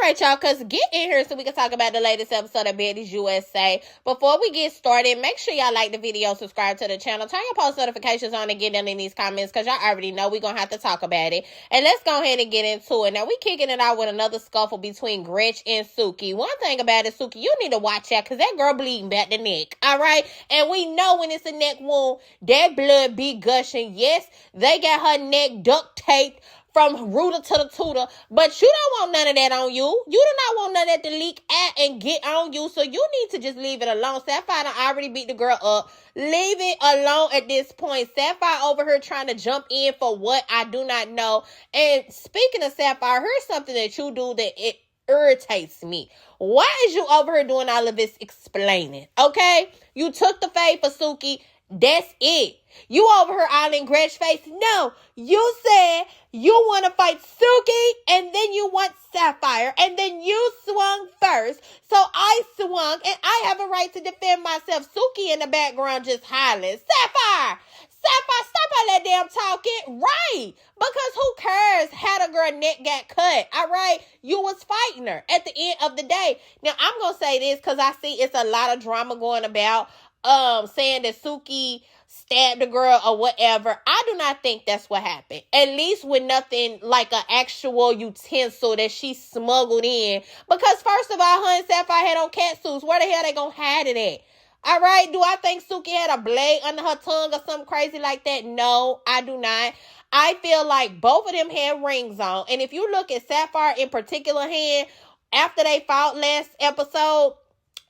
right, y'all, because get in here so we can talk about the latest episode of Baddies USA. Before we get started, make sure y'all like the video, subscribe to the channel, turn your post notifications on, and get in these comments because y'all already know we're going to have to talk about it. And let's go ahead and get into it. Now, we kicking it out with another scuffle between Gretch and Suki. One thing about it, Suki, you need to watch out because that girl bleeding back the neck, all right? And we know when it's a neck wound, that blood be gushing. Yes, they got her neck duct taped from rooter to the tutor, but you don't want none of that on you. You do not want none of that to leak out and get on you, so you need to just leave it alone. Sapphire done already beat the girl up. Leave it alone at this point. Sapphire over here trying to jump in for what I do not know. And speaking of Sapphire, here's something that you do that it irritates me. Why is you over here doing all of this explaining? Okay? You took the fade for Suki. That's it. You over here all in Gretch's face. No, you said you want to fight Suki and then you want Sapphire and then you swung first. So I swung and I have a right to defend myself. Suki in the background just hollering, Sapphire, stop all that damn talking. Right. Because who cares how the girl neck got cut? All right. You was fighting her at the end of the day. Now I'm going to say this because I see it's a lot of drama going about saying that Suki stabbed the girl or whatever. I do not think that's what happened. At least with nothing like an actual utensil that she smuggled in. Because first of all, her and Sapphire had on cat suits. Where the hell they gonna hide it at? All right, do I think Suki had a blade under her tongue or something crazy like that? No, I do not. I feel like both of them had rings on. And if you look at Sapphire in particular hand, after they fought last episode,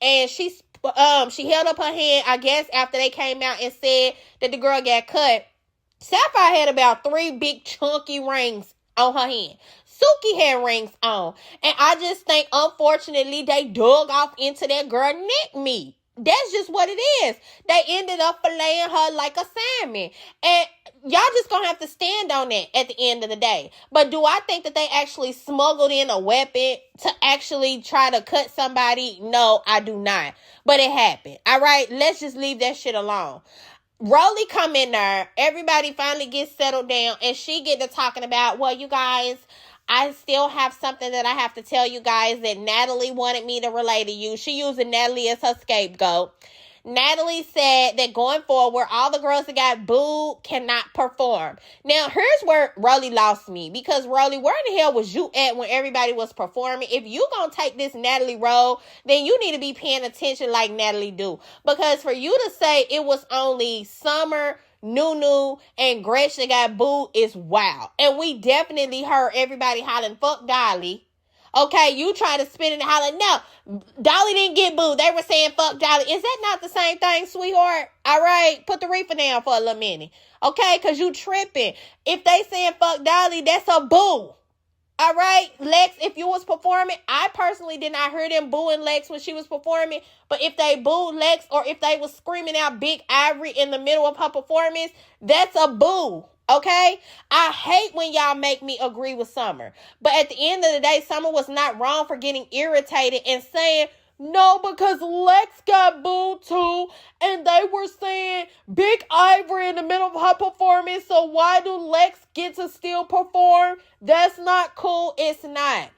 and she held up her hand, I guess, after they came out and said that the girl got cut. Sapphire had about 3 big chunky rings on her hand. Suki had rings on. And I just think, unfortunately, they dug off into that girl neck meat. That's just what it is. They ended up filleting her like a salmon. And y'all just gonna have to stand on that at the end of the day. But do I think that they actually smuggled in a weapon to actually try to cut somebody? No, I do not. But it happened. All right, let's just leave that shit alone. Rollie come in there. Everybody finally gets settled down. And she get to talking about, well, you guys, I still have something that I have to tell you guys that Natalie wanted me to relay to you. She using Natalie as her scapegoat. Natalie said that going forward, all the girls that got booed cannot perform. Now, here's where Rollie lost me. Because, Rollie, where in the hell was you at when everybody was performing? If you gonna take this Natalie role, then you need to be paying attention like Natalie do. Because for you to say it was only Summer, Nunu, and Gretch that got booed is wild. And we definitely heard everybody hollering, fuck Dolly. Okay, you try to spin it and holler. No, Dolly didn't get booed. They were saying fuck Dolly. Is that not the same thing, sweetheart? All right, put the reefer down for a little minute. Okay, because you tripping. If they saying fuck Dolly, that's a boo. All right, Lex, if you was performing, I personally did not hear them booing Lex when she was performing. But if they booed Lex or if they was screaming out Big Ivory in the middle of her performance, that's a boo. Okay? I hate when y'all make me agree with Summer. But at the end of the day, Summer was not wrong for getting irritated and saying, no, because Lex got booed too. And they were saying Big Ivory in the middle of her performance. So why do Lex get to still perform? That's not cool. It's not.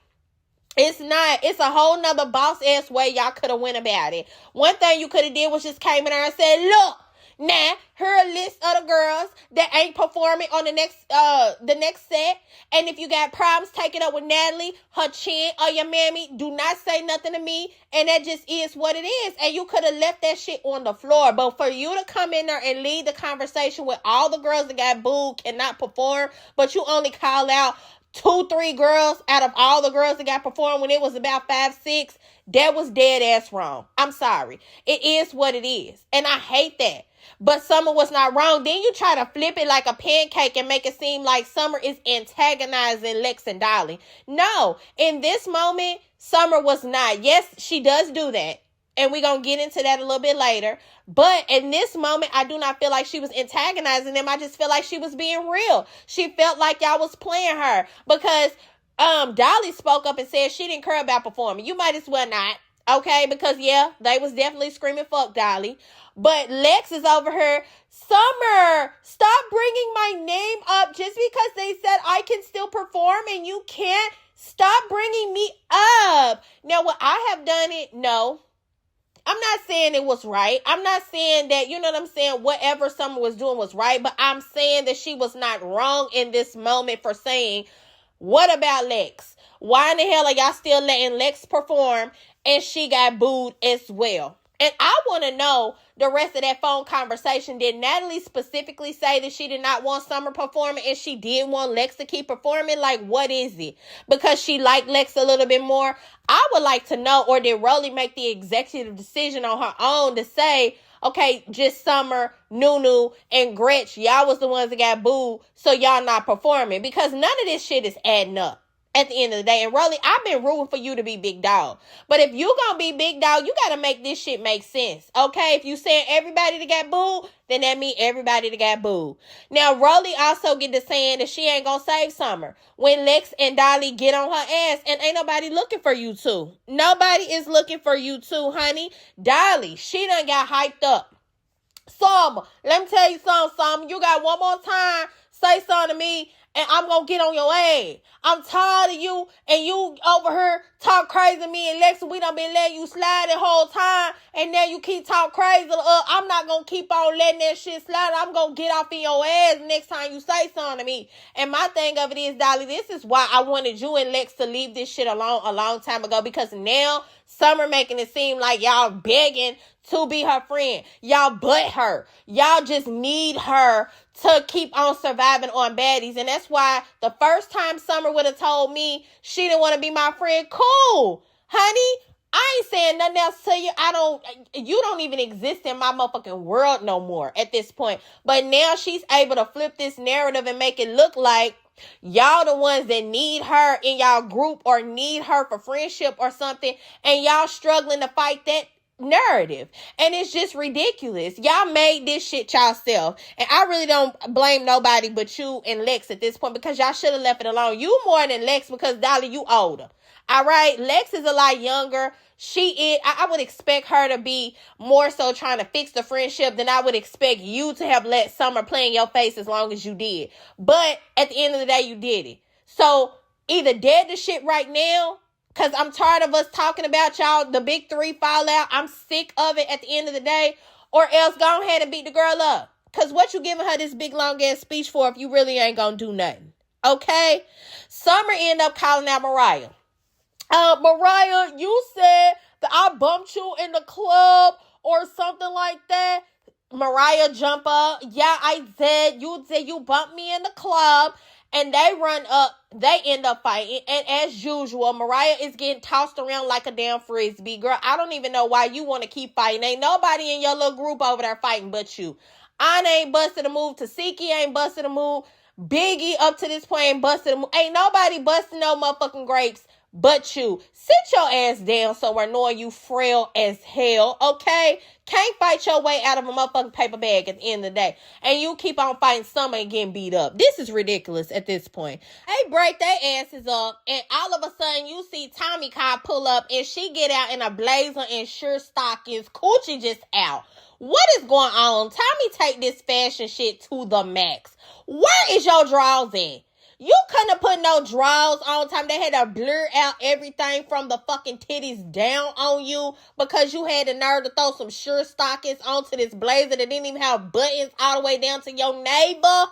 It's not. It's a whole nother boss-ass way y'all could have went about it. One thing you could have did was just came in there and said, look, now, here a list of the girls that ain't performing on the next set. And if you got problems, take it up with Natalie, her chin, or your mammy. Do not say nothing to me. And that just is what it is. And you could have left that shit on the floor. But for you to come in there and lead the conversation with all the girls that got booed cannot perform, but you only call out 2, 3 girls out of all the girls that got performed when it was about 5, 6, that was dead ass wrong. I'm sorry. It is what it is. And I hate that. But Summer was not wrong. Then you try to flip it like a pancake and make it seem like Summer is antagonizing Lex and Dolly. No, in this moment, Summer was not. Yes, she does do that. And we're going to get into that a little bit later. But in this moment, I do not feel like she was antagonizing them. I just feel like she was being real. She felt like y'all was playing her. Because Dolly spoke up and said she didn't care about performing. You might as well not. Okay, because yeah, they was definitely screaming fuck Dolly. But Lex is over here. Summer, stop bringing my name up just because they said I can still perform and you can't. Stop bringing me Now, would I have done it? No. I'm not saying it was right. I'm not saying that, you know what I'm saying, whatever Summer was doing was right, but I'm saying that she was not wrong in this moment for saying, what about Lex? Why in the hell are y'all still letting Lex perform and she got booed as well? And I want to know the rest of that phone conversation. Did Natalie specifically say that she did not want Summer performing and she did want Lex to keep performing? Like, what is it? Because she liked Lex a little bit more? I would like to know. Or did Rollie make the executive decision on her own to say, okay, just Summer, Nunu, and Gretch, y'all was the ones that got booed, so y'all not performing? Because none of this shit is adding up at the end of the day. And Rollie, I've been rooting for you to be big dog. But if you gonna be big dog, you gotta make this shit make sense. Okay? If you saying everybody that got booed, then that means everybody that got booed. Now, Rollie also get to saying that she ain't gonna save Summer when Lex and Dolly get on her ass, and ain't nobody looking for you two. Nobody is looking for you two, honey. Dolly, she done got hyped up. Summer, let me tell you something, Summer. You got one more time, say something to me, and I'm going to get on your ass. I'm tired of you, and you over here talk crazy to me and Lexa. We done been letting you slide the whole time, and now you keep talk crazy. I'm not going to keep on letting that shit slide. I'm going to get off in your ass next time you say something to me. And my thing of it is, Dolly, this is why I wanted you and Lex to leave this shit alone a long time ago, because now Summer making it seem like y'all begging to be her friend. Y'all butt her. Y'all just need her to keep on surviving on Baddies. And that's why the first time Summer would have told me she didn't want to be my friend, cool, honey. I ain't saying nothing else to you. You don't even exist in my motherfucking world no more at this point. But now she's able to flip this narrative and make it look like y'all the ones that need her in y'all group or need her for friendship or something, and y'all struggling to fight that narrative. And it's just ridiculous. Y'all made this shit y'allself. And I really don't blame nobody but you and Lex at this point, because y'all should have left it alone. You more than Lex, because Dolly, you older. All right? Lex is a lot younger. I would expect her to be more so trying to fix the friendship than I would expect you to have let Summer play in your face as long as you did. But at the end of the day, you did it. So either dead the shit right now, because I'm tired of us talking about y'all, the big three fallout. I'm sick of it at the end of the day. Or else go ahead and beat the girl up. Because what you giving her this big long ass speech for if you really ain't going to do nothing? Okay? Summer ended up calling out Mariah. Mariah, you said that I bumped you in the club or something like that. Mariah jump up. Yeah, I said you bumped me in the club. And they run up. They end up fighting. And as usual, Mariah is getting tossed around like a damn frisbee. Girl, I don't even know why you want to keep fighting. Ain't nobody in your little group over there fighting but you. Anna ain't busted a move. Tasiki ain't busted a move. Biggie up to this point ain't busted a move. Ain't nobody busting no motherfucking grapes but you. Sit your ass down somewhere knowing you frail as hell, okay? Can't fight your way out of a motherfucking paper bag at the end of the day. And you keep on fighting Summer and getting beat up. This is ridiculous at this point. They break their asses up, and all of a sudden you see Tommy car pull up, and she get out in a blazer and shirt stockings. Coochie just out. What is going on? Tommy take this fashion shit to the max. Where is your drawers at? You couldn't have put no drawers on time. They had to blur out everything from the fucking titties down on you because you had the nerve to throw some shirt stockings onto this blazer that didn't even have buttons all the way down to your neighbor.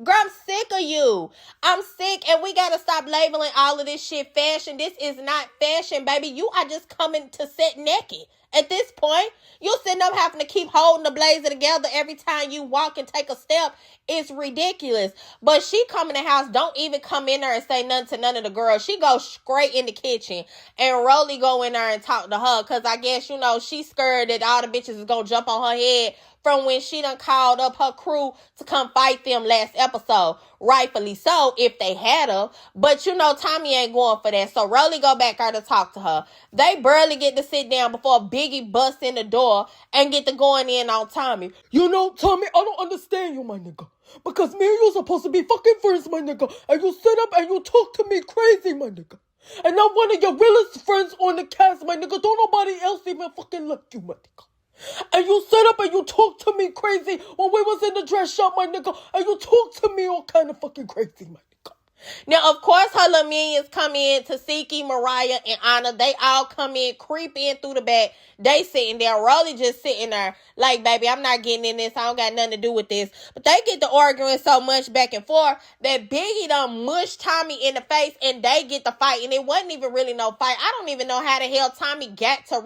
Girl, I'm sick of you. I'm sick, and we gotta stop labeling all of this shit fashion. This is not fashion, baby. You are just coming to set naked. At this point, you sitting up having to keep holding the blazer together every time you walk and take a step. It's ridiculous. But she come in the house, don't even come in there and say nothing to none of the girls. She goes straight in the kitchen, and Rollie go in there and talk to her, because I guess, she's scared that all the bitches is gonna jump on her head from when she done called up her crew to come fight them last episode. Rightfully so, if they had her. But Tommy ain't going for that. So Rollie go back there to talk to her. They barely get to sit down before Biggie busts in the door and get to going in on Tommy. Tommy, I don't understand you, my nigga. Because me and you supposed to be fucking friends, my nigga. And you sit up and you talk to me crazy, my nigga. And I'm one of your realest friends on the cast, my nigga. Don't nobody else even fucking like you, my nigga. And you sit up and you talk to me crazy when we was in the dress shop, my nigga. And you talk to me all kind of fucking crazy, my nigga. Now, of course, her little minions come in, Tasiki, Mariah, and Anna. They all come in, creep in through the back. They sitting there. Rollie just sitting there like, baby, I'm not getting in this. I don't got nothing to do with this. But they get to arguing so much back and forth that Biggie done mushed Tommy in the face and they get the fight. And it wasn't even really no fight. I don't even know how the hell Tommy got to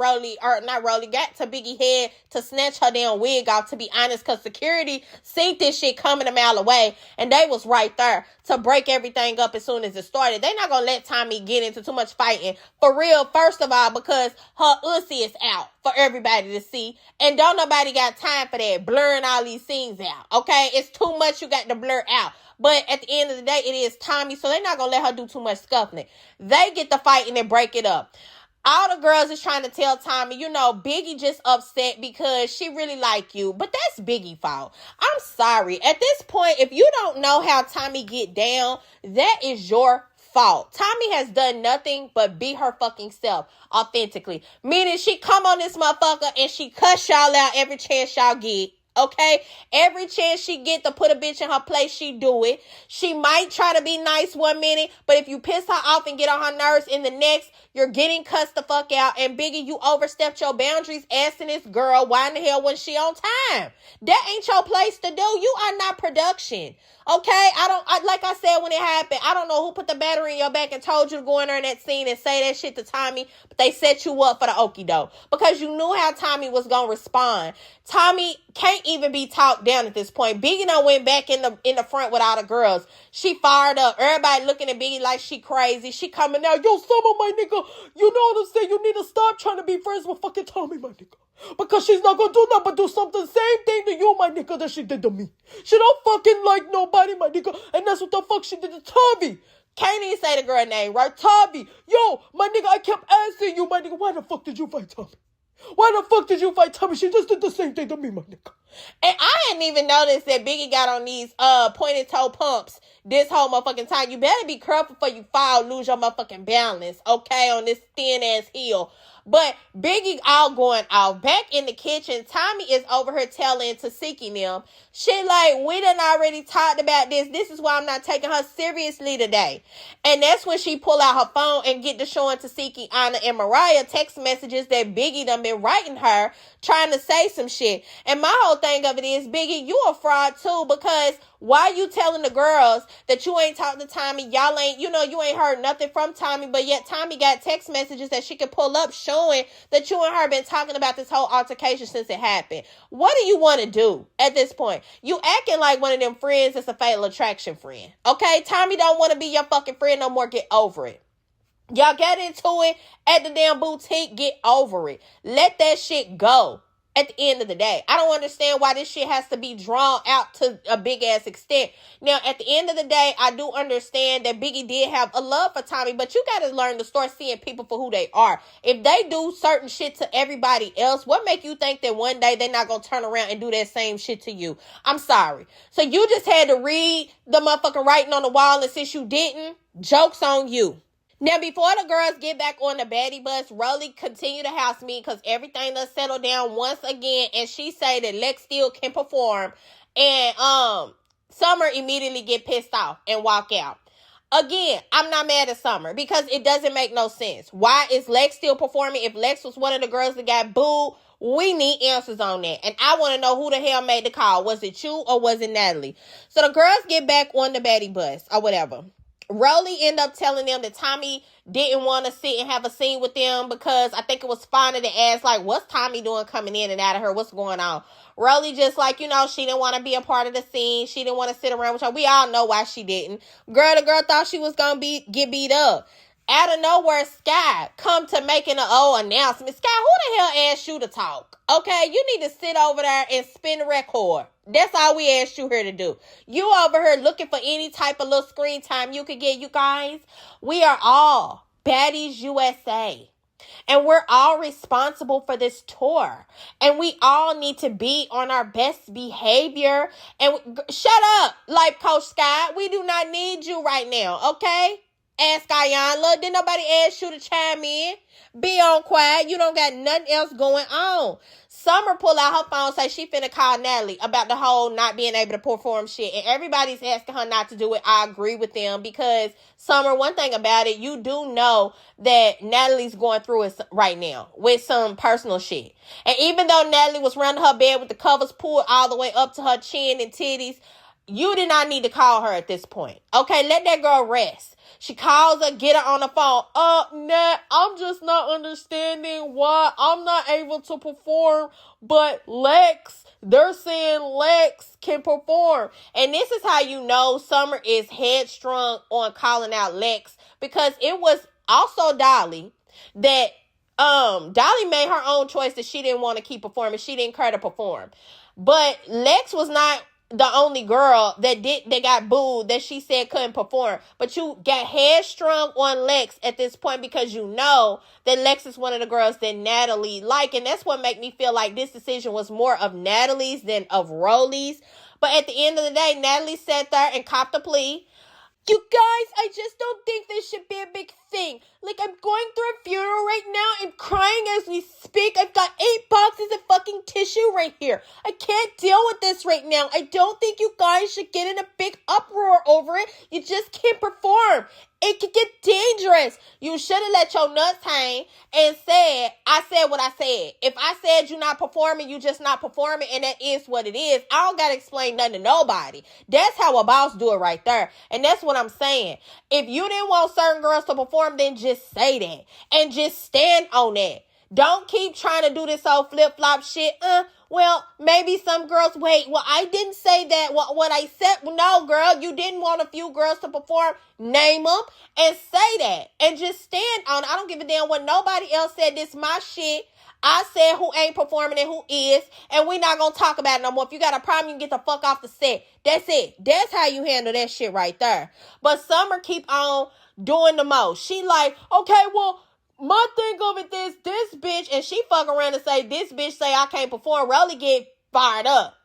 got to Biggie head to snatch her damn wig off, to be honest, because security seen this shit coming a mile away and they was right there to break everything up as soon as it started. They not gonna let Tommy get into too much fighting. For real, first of all, because her ussy is out for everybody to see. And don't nobody got time for that, blurring all these scenes out. Okay? It's too much you got to blur out. But at the end of the day, it is Tommy, so they're not gonna let her do too much scuffling. They get the fight and then break it up. All the girls is trying to tell Tommy, Biggie just upset because she really like you. But that's Biggie's fault. I'm sorry. At this point, if you don't know how Tommy get down, that is your fault. Tommy has done nothing but be her fucking self authentically. Meaning she come on this motherfucker and she cuss y'all out every chance y'all get. Okay? Every chance she get to put a bitch in her place, she do it. She might try to be nice one minute, but if you piss her off and get on her nerves in the next, you're getting cussed the fuck out. And Biggie, you overstepped your boundaries asking this girl why in the hell wasn't she on time. That ain't your place to do. You are not production. Okay? Like I said when it happened, I don't know who put the battery in your back and told you to go in there in that scene and say that shit to Tommy, but they set you up for the okie doke because you knew how Tommy was going to respond. Tommy can't even be talked down at this point. Biggie done went back in the front with all the girls. She fired up. Everybody looking at Biggie like she crazy. She coming out. Yo, Summer, my nigga, you know what I'm saying? You need to stop trying to be friends with fucking Tommy, my nigga. Because she's not gonna do nothing but do something same thing to you, my nigga, that she did to me. She don't fucking like nobody, my nigga. And that's what the fuck she did to Tommy. Can't even say the girl name, right? Tommy. Yo, my nigga, I kept asking you, my nigga, why the fuck did you fight Tommy? Why the fuck did you fight Tommy? She just did the same thing to me, my nigga. And I didn't even notice that Biggie got on these pointed toe pumps this whole motherfucking time. You better be careful before you fall, lose your motherfucking balance, okay, on this thin ass heel. But Biggie all going out. Back in the kitchen, Tommy is over here telling Tasiki them, shit like, we done already talked about this. This is why I'm not taking her seriously today. And that's when she pull out her phone and get to showing Tasiki, Anna, and Mariah text messages that Biggie done been writing her, trying to say some shit. And my whole thing of it is, Biggie, you a fraud too, because why you telling the girls that you ain't talked to Tommy? Y'all ain't, you ain't heard nothing from Tommy, but yet Tommy got text messages that she could pull up showing that you and her been talking about this whole altercation since it happened. What do you want to do at this point? You acting like one of them friends that's a fatal attraction friend. Okay? Tommy don't want to be your fucking friend no more. Get over it. Y'all get into it at the damn boutique. Get over it. Let that shit go. At the end of the day, I don't understand why this shit has to be drawn out to a big ass extent. Now, at the end of the day, I do understand that Biggie did have a love for Tommy, but you got to learn to start seeing people for who they are. If they do certain shit to everybody else, what make you think that one day they're not going to turn around and do that same shit to you? I'm sorry. So you just had to read the motherfucking writing on the wall, and since you didn't, joke's on you. Now, before the girls get back on the baddie bus, Rollie continue to house me because everything done settled down once again, and she say that Lex still can perform, and Summer immediately get pissed off and walk out. Again, I'm not mad at Summer because it doesn't make no sense. Why is Lex still performing? If Lex was one of the girls that got booed, we need answers on that. And I want to know who the hell made the call. Was it you or was it Natalie? So the girls get back on the baddie bus or whatever. Rollie ended up telling them that Tommy didn't want to sit and have a scene with them because I think it was funny to ask, like, what's Tommy doing coming in and out of her? What's going on? Rollie just like, she didn't want to be a part of the scene. She didn't want to sit around with her. We all know why she didn't. The girl thought she was going to get beat up. Out of nowhere, Sky come to making an announcement. Sky, who the hell asked you to talk? Okay, you need to sit over there and spin the record. That's all we asked you here to do. You over here looking for any type of little screen time you could get, you guys. We are all Baddies USA. And we're all responsible for this tour. And we all need to be on our best behavior. And shut up, Life Coach Sky. We do not need you right now, okay? Ask Ayanla. Didn't nobody ask you to chime in? Be on quiet. You don't got nothing else going on. Summer pull out her phone, say she finna call Natalie about the whole not being able to perform shit. And everybody's asking her not to do it. I agree with them because, Summer, one thing about it, you do know that Natalie's going through it right now with some personal shit. And even though Natalie was running her bed with the covers pulled all the way up to her chin and titties, you did not need to call her at this point. Okay, let that girl rest. She calls her, get her on the phone. Nat, I'm just not understanding why I'm not able to perform, but they're saying Lex can perform. And this is how you know Summer is headstrong on calling out Lex, because it was also Dolly that, Dolly made her own choice that she didn't want to keep performing. She didn't care to perform. But Lex was not the only girl that got booed that she said couldn't perform. But you got headstrong on Lex at this point because you know that Lex is one of the girls that Natalie like. And that's what made me feel like this decision was more of Natalie's than of Rollie's. But at the end of the day, Natalie sat there and copped a plea. You guys, I just don't think this should be a big thing. Like, I'm going through a funeral right now and crying as we speak. I've got 8 boxes of fucking tissue right here. I can't deal with this right now. I don't think you guys should get in a big uproar over it. You just can't perform. It could get dangerous. You should have let your nuts hang and I said what I said. If I said you're not performing, you just not performing, and that is what it is. I don't got to explain nothing to nobody. That's how a boss do it right there. And that's what I'm saying. If you didn't want certain girls to perform, then just say that. And just stand on that. Don't keep trying to do this old flip-flop shit. Well, maybe some girls, I didn't say that. What I said, no, girl, you didn't want a few girls to perform. Name them and say that. And just stand on it. I don't give a damn what nobody else said. This my shit. I said who ain't performing and who is. And we not going to talk about it no more. If you got a problem, you can get the fuck off the set. That's it. That's how you handle that shit right there. But Summer keep on doing the most. She like, okay, well, my thing of it is this bitch, and she fuck around and say, this bitch say I can't perform. Rollie get fired up.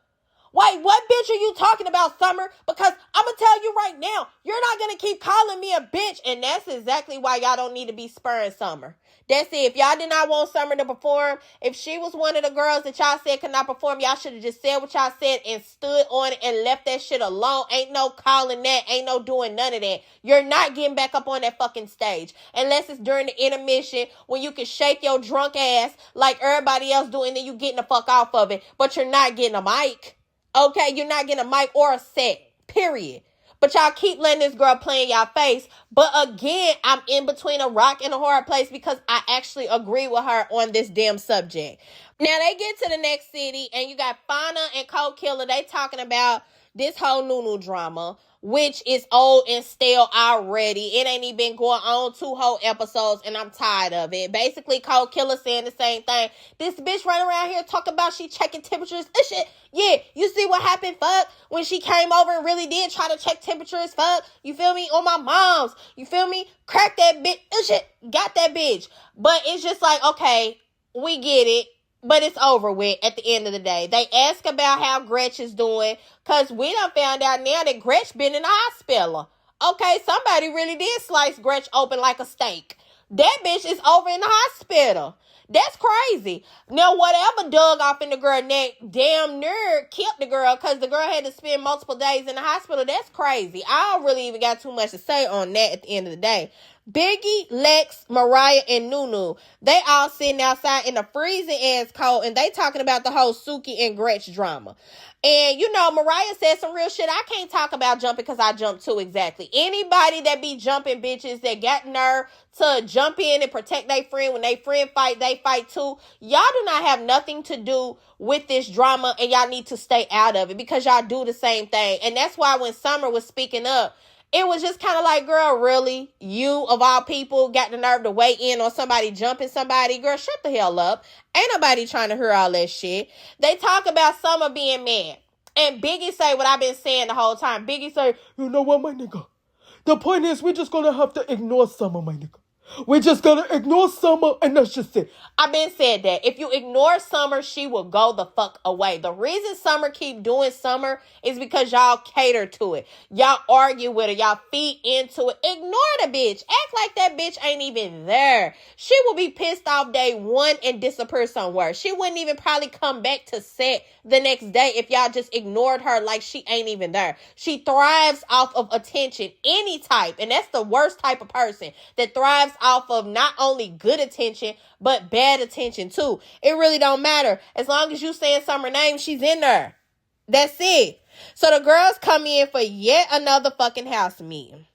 Wait, what bitch are you talking about, Summer? Because I'm going to tell you right now, you're not going to keep calling me a bitch. And that's exactly why y'all don't need to be spurring Summer. That's it. If y'all did not want Summer to perform, if she was one of the girls that y'all said could not perform, y'all should have just said what y'all said and stood on it and left that shit alone. Ain't no calling that. Ain't no doing none of that. You're not getting back up on that fucking stage. Unless it's during the intermission when you can shake your drunk ass like everybody else do and then you getting the fuck off of it. But you're not getting a mic. Okay, you're not getting a mic or a set, period. But y'all keep letting this girl play in y'all face. But again, I'm in between a rock and a hard place because I actually agree with her on this damn subject. Now, they get to the next city, and you got Fauna and Cold Killer. They talking about this whole Nunu drama, which is old and stale already. It ain't even been going on 2 whole episodes, and I'm tired of it. Basically, Cold Killer saying the same thing. This bitch running around here talking about she checking temperatures. This shit, yeah, you see what happened, fuck, when she came over and really did try to check temperatures, fuck. You feel me? On my mom's. You feel me? Crack that bitch. This shit, got that bitch. But it's just like, okay, we get it. But it's over with at the end of the day. They ask about how Gretch is doing, because we done found out now that Gretch been in the hospital. Okay, somebody really did slice Gretch open like a steak. That bitch is over in the hospital. That's crazy. Now, whatever dug off in the girl's neck damn near killed the girl, because the girl had to spend multiple days in the hospital. That's crazy. I don't really even got too much to say on that at the end of the day. Biggie, Lex, Mariah, and Nunu, they all sitting outside in the freezing ass cold, and they talking about the whole Suki and Gretch drama. And, you know, Mariah said some real shit. I can't talk about jumping because I jumped too exactly. Anybody that be jumping bitches that got nerve to jump in and protect their friend when they friend fight, they fight too. Y'all do not have nothing to do with this drama, and y'all need to stay out of it because y'all do the same thing. And that's why when Summer was speaking up, it was just kind of like, girl, really? You, of all people, got the nerve to weigh in on somebody jumping somebody? Girl, shut the hell up. Ain't nobody trying to hear all that shit. They talk about Summer being mad. And Biggie say what I've been saying the whole time. Biggie say, you know what, my nigga? The point is, we're just gonna have to ignore Summer, my nigga. We just gotta ignore Summer, and that's just it. I've been said that. If you ignore Summer, she will go the fuck away. The reason Summer keep doing Summer is because y'all cater to it. Y'all argue with her. Y'all feed into it. Ignore the bitch. Act like that bitch ain't even there. She will be pissed off day one and disappear somewhere. She wouldn't even probably come back to set the next day if y'all just ignored her like she ain't even there. She thrives off of attention, any type. And that's the worst type of person that thrives off of not only good attention, but bad attention too. It really don't matter. As long as you saying Summer name, she's in there. That's it. So the girls come in for yet another fucking house meeting.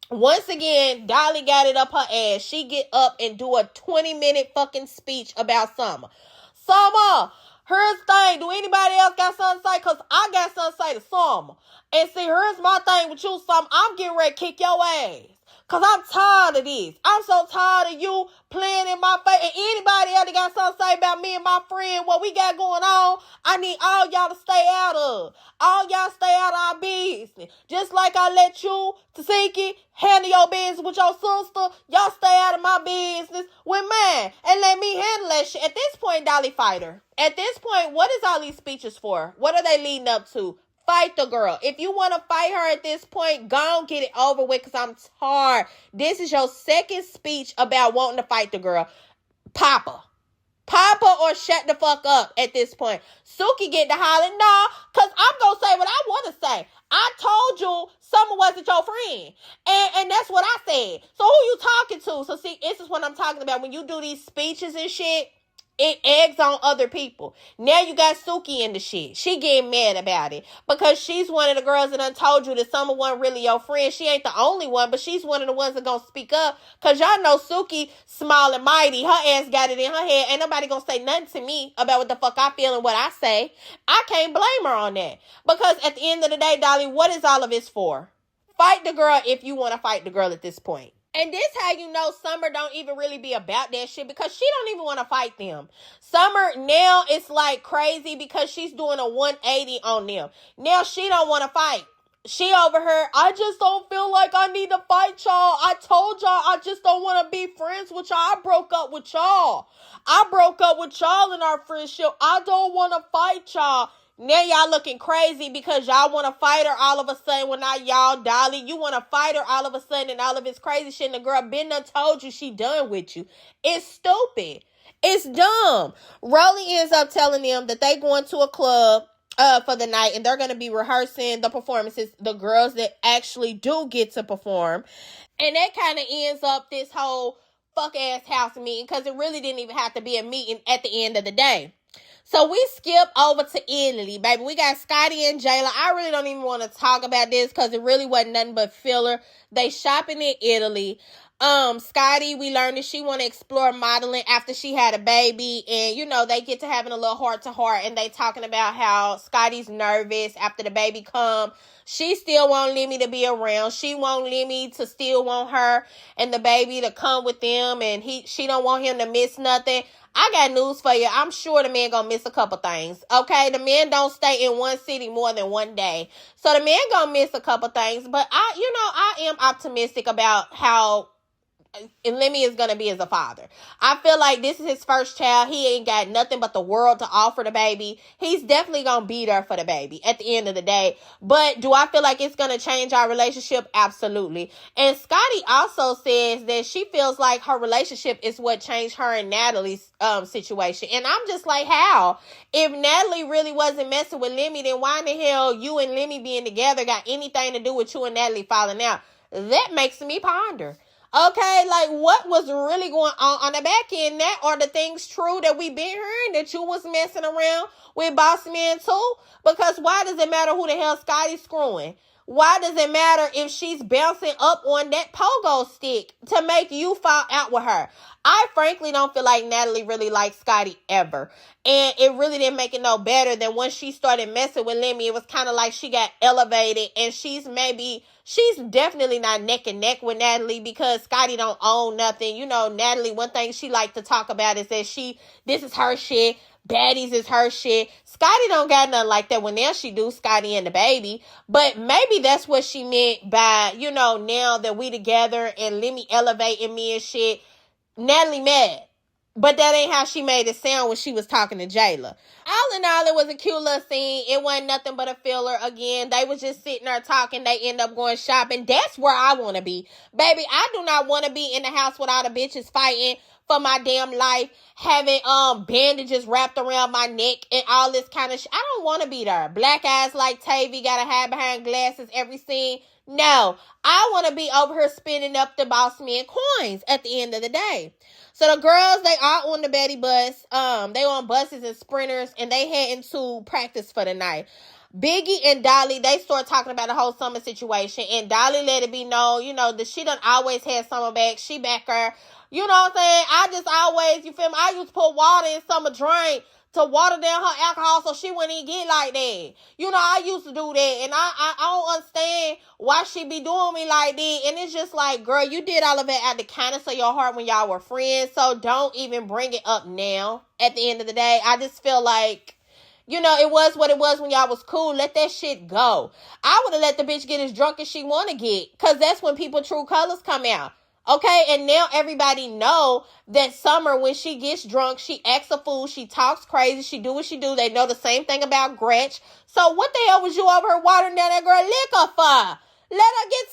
Once again, Dolly got it up her ass. She get up and do a 20-minute fucking speech about Summer. Summer, here's the thing. Do anybody else got something to say? Because I got something to say to Summer. And see, here's my thing with you, Summer. I'm getting ready to kick your ass. Because I'm tired of this. I'm so tired of you playing in my face. And anybody else that got something to say about me and my friend, what we got going on, I need all y'all to stay out of. All y'all stay out of our business. Just like I let you, Tasiki, handle your business with your sister, y'all stay out of my business with mine. And let me handle that shit. At this point, Dolly, fight her. At this point, what is all these speeches for? What are they leading up to? Fight the girl. If you want to fight her at this point, go on, get it over with, because I'm tired. This is your second speech about wanting to fight the girl. Papa or shut the fuck up at this point. Suki get to hollering, nah, because I'm going to say what I want to say. I told you Summer wasn't your friend. And that's what I said. So who you talking to? So see, this is what I'm talking about. When you do these speeches and shit, it eggs on other people. Now you got Suki in the shit. She getting mad about it because she's one of the girls that done told you that Summer wasn't really your friend. She ain't the only one, but she's one of the ones that gonna speak up because y'all know Suki small and mighty. Her ass got it in her head. Ain't nobody gonna say nothing to me about what the fuck I feel and what I say. I can't blame her on that because at the end of the day, Dolly, what is all of this for? Fight the girl if you want to fight the girl at this point. And this how you know Summer don't even really be about that shit because she don't even want to fight them. Summer now it's like crazy because she's doing a 180 on them. Now she don't want to fight. She over her, I just don't feel like I need to fight y'all. I told y'all I just don't want to be friends with y'all. I broke up with y'all. I broke up with y'all in our friendship. I don't want to fight y'all. Now y'all looking crazy because y'all want to fight her all of a sudden. Well, not y'all, Dolly. You want to fight her all of a sudden and all of this crazy shit. And the girl been done told you she done with you. It's stupid. It's dumb. Rollie ends up telling them that they going to a club for the night and they're going to be rehearsing the performances, the girls that actually do get to perform. And that kind of ends up this whole fuck ass house meeting because it really didn't even have to be a meeting at the end of the day. So we skip over to Italy, baby. We got Scotty and Jayla. I really don't even want to talk about this because it really wasn't nothing but filler. They shopping in Italy. Scotty, we learned that she want to explore modeling after she had a baby. And, you know, they get to having a little heart-to-heart. And they talking about how Scotty's nervous after the baby come. She still want Lemmy to be around. She want Lemmy to still want her and the baby to come with them. And she don't want him to miss nothing. I got news for you. I'm sure the man gonna miss a couple things. Okay, the man don't stay in one city more than one day, so the man gonna miss a couple things. But I am optimistic about how Lemmy is going to be as a father. I feel like this is his first child. He ain't got nothing but the world to offer the baby. He's definitely going to be there for the baby at the end of the day. But do I feel like it's going to change our relationship? Absolutely. And Scotty also says that she feels like her relationship is what changed her and Natalie's situation. And I'm just like, how? If Natalie really wasn't messing with Lemmy, then why in the hell you and Lemmy being together got anything to do with you and Natalie falling out? That makes me ponder. Okay, like what was really going on the back end? That are the things true that we been hearing, that you was messing around with Boss Man too? Because why does it matter who the hell Scotty's screwing? Why does it matter if she's bouncing up on that pogo stick to make you fall out with her? I frankly don't feel like Natalie really liked Scotty ever. And it really didn't make it no better than when she started messing with Lemmy. It was kind of like she got elevated and she's definitely not neck and neck with Natalie because Scotty don't own nothing. You know, Natalie, one thing she liked to talk about is that this is her shit. Baddies is her shit. Scotty don't got nothing like that. When now she do Scotty and the baby. But maybe that's what she meant by, now that we together and let me elevate in me and shit. Natalie mad. But that ain't how she made it sound when she was talking to Jayla. All in all, it was a cute little scene. It wasn't nothing but a filler. Again, they was just sitting there talking. They end up going shopping. That's where I want to be. Baby, I do not want to be in the house with all the bitches fighting for my damn life, having bandages wrapped around my neck and all this kind of shit. I don't want to be there. Black eyes like Tavy, gotta hide behind glasses every scene. No, I want to be over here spinning up the boss man coins at the end of the day. So the girls, they are on the Betty bus. They on buses and sprinters, and they heading to practice for the night. Biggie and Dolly, they start talking about the whole Summer situation, and Dolly let it be known, that she done always had Summer back. She back her. You know what I'm saying? I just always, you feel me? I used to put water in Summer drink to water down her alcohol so she wouldn't even get like that. I used to do that, and I don't understand why she be doing me like that. And it's just like, girl, you did all of it out the kindness of your heart when y'all were friends, so don't even bring it up now. At the end of the day, I just feel like, it was what it was when y'all was cool. Let that shit go. I would have let the bitch get as drunk as she want to get, because that's when people true colors come out. Okay, and now everybody know that Summer, when she gets drunk, she acts a fool, she talks crazy, she do what she do. They know the same thing about Gretch. So what the hell was you over here watering down that girl liquor for? Let her get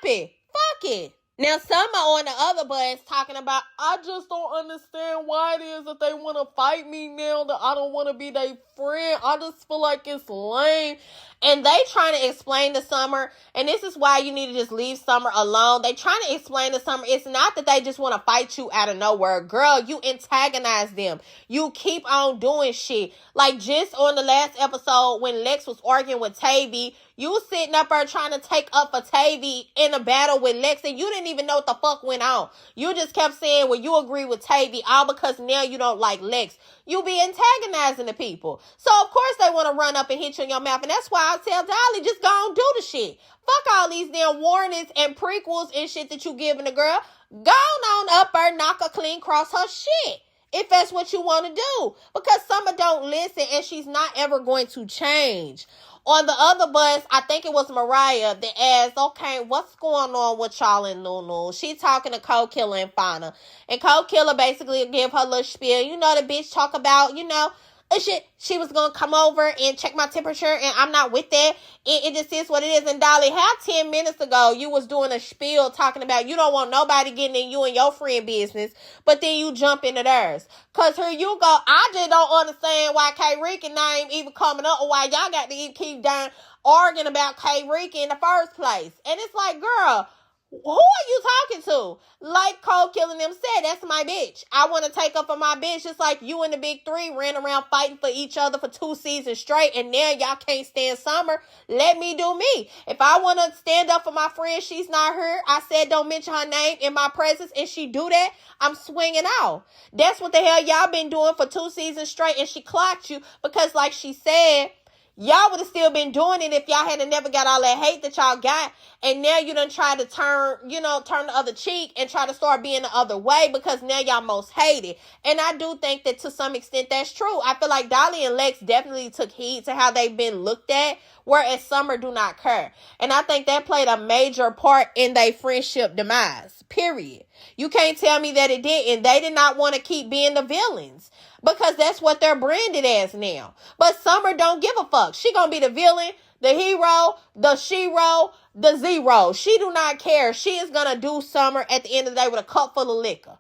sloppy. Fuck it. Now, Summer on the other bus talking about, I just don't understand why it is that they want to fight me now, that I don't want to be their friend. I just feel like it's lame. And they trying to explain to Summer, and this is why you need to just leave Summer alone. They trying to explain to Summer, it's not that they just want to fight you out of nowhere. Girl, you antagonize them. You keep on doing shit. Like just on the last episode when Lex was arguing with Tavy, you sitting up there trying to take up for Tavy in a battle with Lex, and you didn't even know what the fuck went on. You just kept saying, well, you agree with Tavy, all because now you don't like Lex. You be antagonizing the people. So, of course, they want to run up and hit you in your mouth. And that's why I tell Dolly, just go and do the shit. Fuck all these damn warnings and prequels and shit that you giving the girl. Go on up her, knock her clean cross her shit, if that's what you want to do. Because Summer don't listen, and she's not ever going to change. On the other bus, I think it was Mariah that asked, okay, what's going on with y'all and Nunu? She talking to Cold Killer and Fauna. And Cold Killer basically give her little spiel. The bitch talk about, shit, she was going to come over and check my temperature, and I'm not with that. It just is what it is. And Dolly, how 10 minutes ago you was doing a spiel talking about you don't want nobody getting in you and your friend business, but then you jump into theirs. Because here you go. I just don't understand why K-Ricky name even coming up, or why y'all got to keep down arguing about K-Ricky in the first place. And it's like, girl, who are you talking to? Like Cold Killing them said, that's my bitch. I want to take up for my bitch, just like you and the big three ran around fighting for each other for 2 seasons straight, and now y'all can't stand Summer. Let me do me. If I want to stand up for my friend, she's not here. I said don't mention her name in my presence, and she do that, I'm swinging out. That's what the hell y'all been doing for 2 seasons straight, and she clocked you because, like she said, y'all would have still been doing it if y'all hadn't never got all that hate that y'all got. And now you done try to turn the other cheek and try to start being the other way because now y'all most hated. And I do think that to some extent that's true. I feel like Dolly and Lex definitely took heed to how they've been looked at, whereas Summer do not care. And I think that played a major part in their friendship demise, period. You can't tell me that it didn't. They did not want to keep being the villains, because that's what they're branded as now. But Summer don't give a fuck. She gonna be the villain, the hero, the shero, the zero. She do not care. She is gonna do Summer at the end of the day with a cup full of liquor.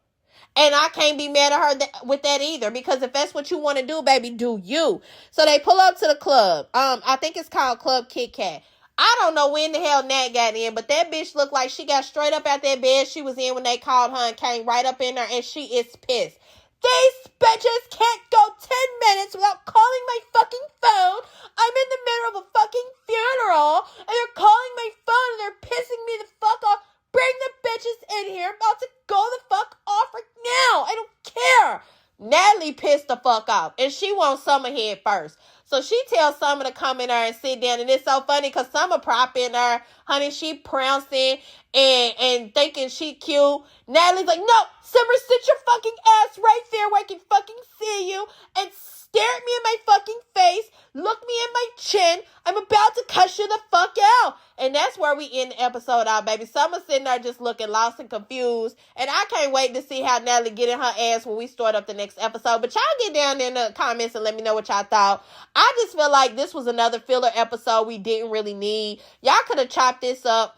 And I can't be mad at her with that either, because if that's what you want to do, baby, do you. So they pull up to the club. I think it's called Club Kit Kat. I don't know when the hell Nat got in, but that bitch looked like she got straight up out that bed she was in when they called her and came right up in there, and she is pissed. These bitches can't go 10 minutes without calling my fucking phone. I'm in the middle of a fucking funeral, and they're calling my phone, and they're pissing me the fuck off. Bring the bitches in here. I'm about to go the fuck off right now. I don't care. Natalie pissed the fuck off, and she wants Summer head first. So she tells Summer to come in there and sit down, and it's so funny because Summer prop in there, honey, she pouncing and thinking she cute. Natalie's like, no, Summer, sit your fucking ass right there where I can fucking see you and stare at me in my fucking face, look me in my chin. I'm about to cuss you the fuck out. And that's where we end the episode out, baby. Summer sitting there just looking lost and confused. And I can't wait to see how Natalie get in her ass when we start up the next episode. But y'all get down in the comments and let me know what y'all thought. I just feel like this was another filler episode we didn't really need. Y'all could have chopped this up.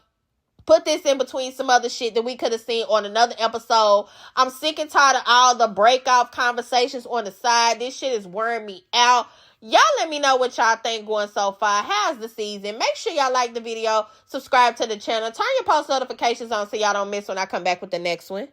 Put this in between some other shit that we could have seen on another episode. I'm sick and tired of all the break-off conversations on the side. This shit is wearing me out. Y'all let me know what y'all think going so far. How's the season? Make sure y'all like the video. Subscribe to the channel. Turn your post notifications on so y'all don't miss when I come back with the next one.